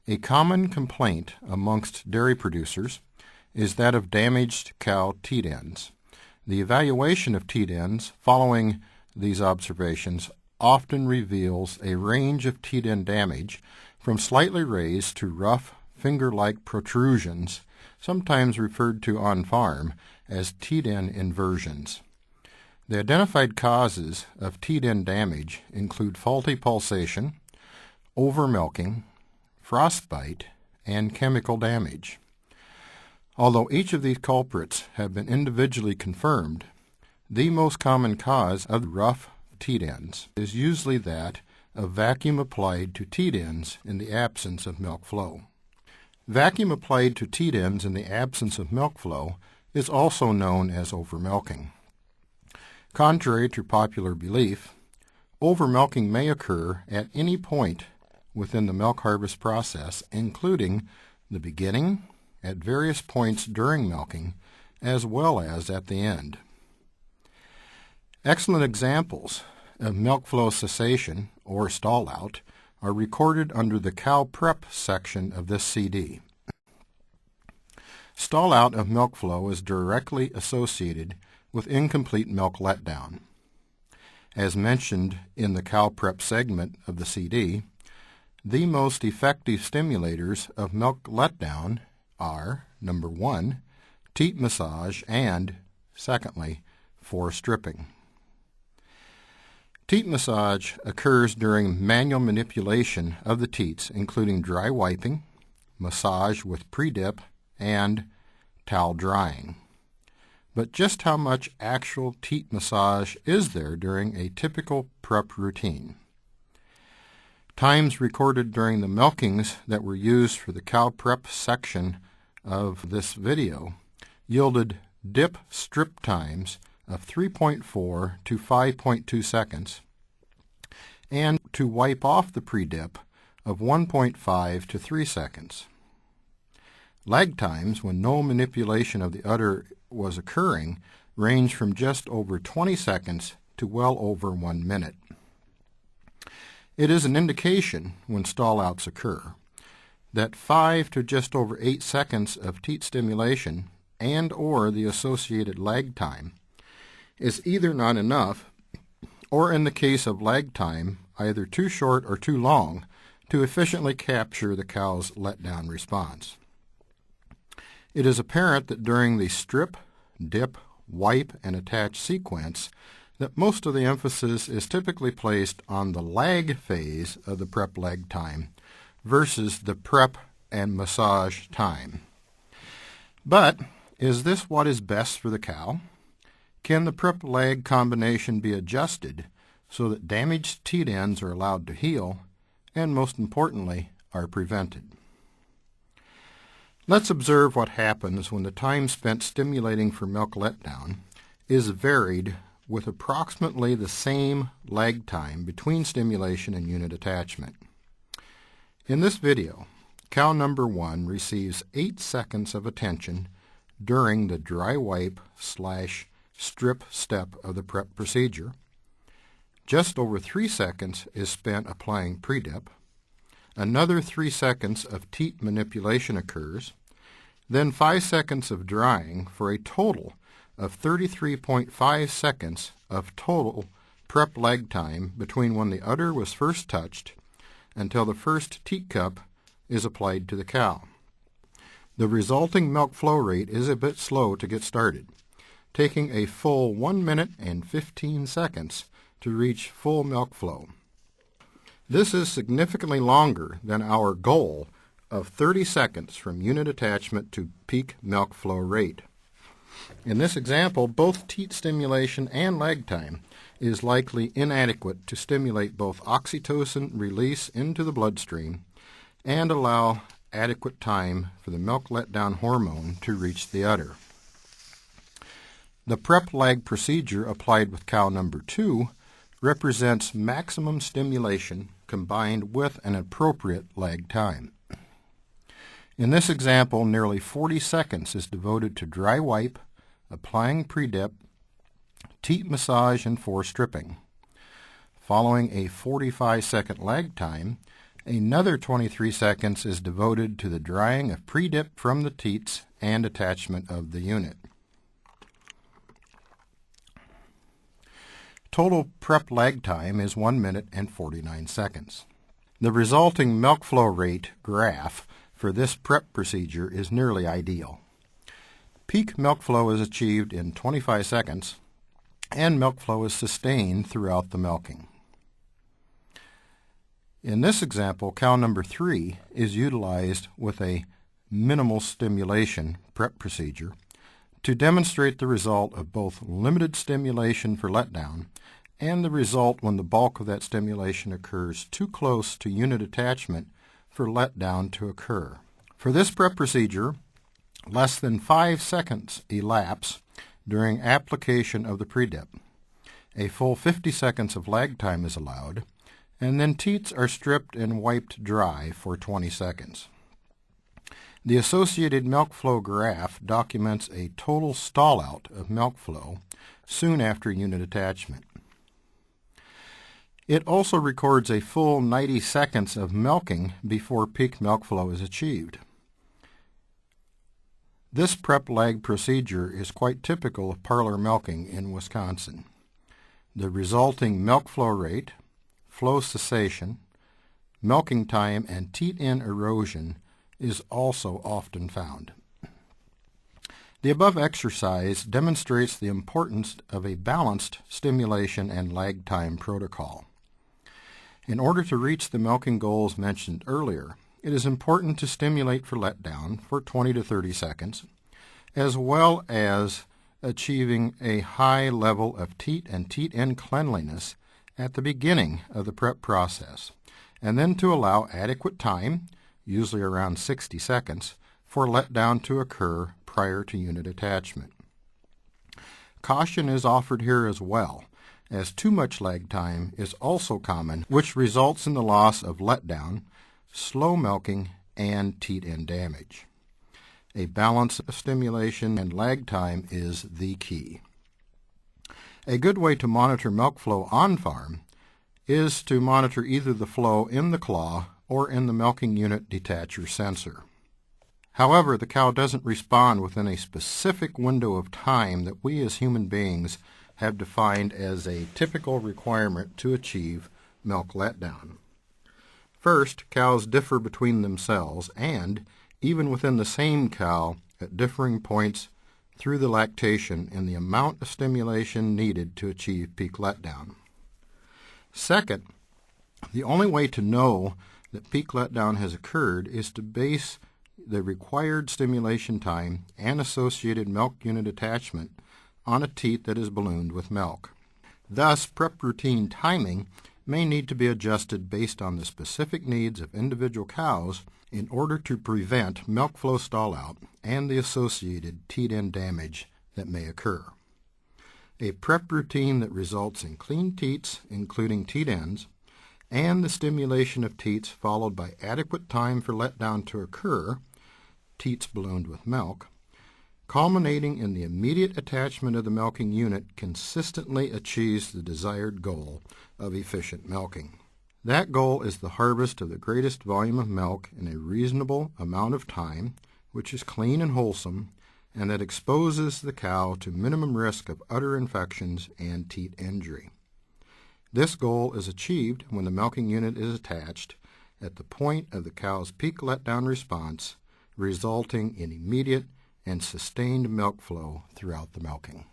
A common complaint amongst dairy producers is that of damaged cow teat ends. The evaluation of teat ends following these observations often reveals a range of teat end damage from slightly raised to rough, finger-like protrusions, sometimes referred to on farm as teat end inversions. The identified causes of teat end damage include faulty pulsation, overmilking, frostbite, and chemical damage. Although each of these culprits have been individually confirmed, the most common cause of rough teat ends is usually that of vacuum applied to teat ends in the absence of milk flow. Vacuum applied to teat ends in the absence of milk flow is also known as overmilking. Contrary to popular belief, overmilking may occur at any point within the milk harvest process, including the beginning, at various points during milking, as well as at the end. Excellent examples of milk flow cessation, or Stallout, are recorded under the cow prep section of this CD. Stallout of milk flow is directly associated with incomplete milk letdown. As mentioned in the cow prep segment of the CD, the most effective stimulators of milk letdown are, number 1, teat massage, and, secondly, force stripping. Teat massage occurs during manual manipulation of the teats, including dry wiping, massage with pre-dip, and towel drying. But just how much actual teat massage is there during a typical prep routine? Times recorded during the milkings that were used for the cow prep section of this video yielded dip strip times of 3.4 to 5.2 seconds and to wipe off the pre-dip of 1.5 to 3 seconds. Lag times, when no manipulation of the udder was occurring, range from just over 20 seconds to well over 1 minute. It is an indication, when stallouts occur, that 5 to just over 8 seconds of teat stimulation and or the associated lag time is either not enough, or in the case of lag time, either too short or too long to efficiently capture the cow's letdown response. It is apparent that during the strip, dip, wipe, and attach sequence that most of the emphasis is typically placed on the lag phase of the prep lag time versus the prep and massage time. But is this what is best for the cow? Can the prep lag combination be adjusted so that damaged teat ends are allowed to heal and, most importantly, are prevented? Let's observe what happens when the time spent stimulating for milk letdown is varied with approximately the same lag time between stimulation and unit attachment. In this video, cow number 1 receives 8 seconds of attention during the dry wipe / strip step of the prep procedure. Just over 3 seconds is spent applying pre-dip. Another 3 seconds of teat manipulation occurs, then 5 seconds of drying for a total of 33.5 seconds of total prep lag time between when the udder was first touched until the first teat cup is applied to the cow. The resulting milk flow rate is a bit slow to get started, taking a full 1 minute and 15 seconds to reach full milk flow. This is significantly longer than our goal of 30 seconds from unit attachment to peak milk flow rate. In this example, both teat stimulation and lag time is likely inadequate to stimulate both oxytocin release into the bloodstream and allow adequate time for the milk letdown hormone to reach the udder. The prep lag procedure applied with cow number 2 represents maximum stimulation combined with an appropriate lag time. In this example, nearly 40 seconds is devoted to dry wipe, applying pre-dip, teat massage, and force stripping. Following a 45-second lag time, Another 23 seconds is devoted to the drying of pre-dip from the teats and attachment of the unit. Total prep lag time is 1 minute and 49 seconds. The resulting milk flow rate graph for this prep procedure is nearly ideal. Peak milk flow is achieved in 25 seconds, and milk flow is sustained throughout the milking. In this example, cow number 3 is utilized with a minimal stimulation prep procedure to demonstrate the result of both limited stimulation for letdown and the result when the bulk of that stimulation occurs too close to unit attachment for letdown to occur. For this prep procedure, less than 5 seconds elapse during application of the pre-dip. A full 50 seconds of lag time is allowed, and then teats are stripped and wiped dry for 20 seconds. The associated milk flow graph documents a total stallout of milk flow soon after unit attachment. It also records a full 90 seconds of milking before peak milk flow is achieved. This prep lag procedure is quite typical of parlor milking in Wisconsin. The resulting milk flow rate, flow cessation, milking time, and teat-in erosion is also often found. The above exercise demonstrates the importance of a balanced stimulation and lag time protocol. In order to reach the milking goals mentioned earlier, it is important to stimulate for letdown for 20 to 30 seconds, as well as achieving a high level of teat and teat-in cleanliness at the beginning of the prep process, and then to allow adequate time, usually around 60 seconds, for letdown to occur prior to unit attachment. Caution is offered here as well, as too much lag time is also common, which results in the loss of letdown, slow milking, and teat-in damage. A balance of stimulation and lag time is the key. A good way to monitor milk flow on farm is to monitor either the flow in the claw or in the milking unit detacher sensor. However, the cow doesn't respond within a specific window of time that we as human beings have defined as a typical requirement to achieve milk letdown. First, cows differ between themselves and, even within the same cow, at differing points through the lactation in the amount of stimulation needed to achieve peak letdown. Second, the only way to know that peak letdown has occurred is to base the required stimulation time and associated milk unit attachment on a teat that is ballooned with milk. Thus, prep routine timing may need to be adjusted based on the specific needs of individual cows in order to prevent milk flow stallout and the associated teat-in damage that may occur. A prep routine that results in clean teats, including teat-ins, and the stimulation of teats followed by adequate time for letdown to occur, teats ballooned with milk, culminating in the immediate attachment of the milking unit consistently achieves the desired goal of efficient milking. That goal is the harvest of the greatest volume of milk in a reasonable amount of time, which is clean and wholesome, and that exposes the cow to minimum risk of udder infections and teat injury. This goal is achieved when the milking unit is attached at the point of the cow's peak letdown response, resulting in immediate and sustained milk flow throughout the milking.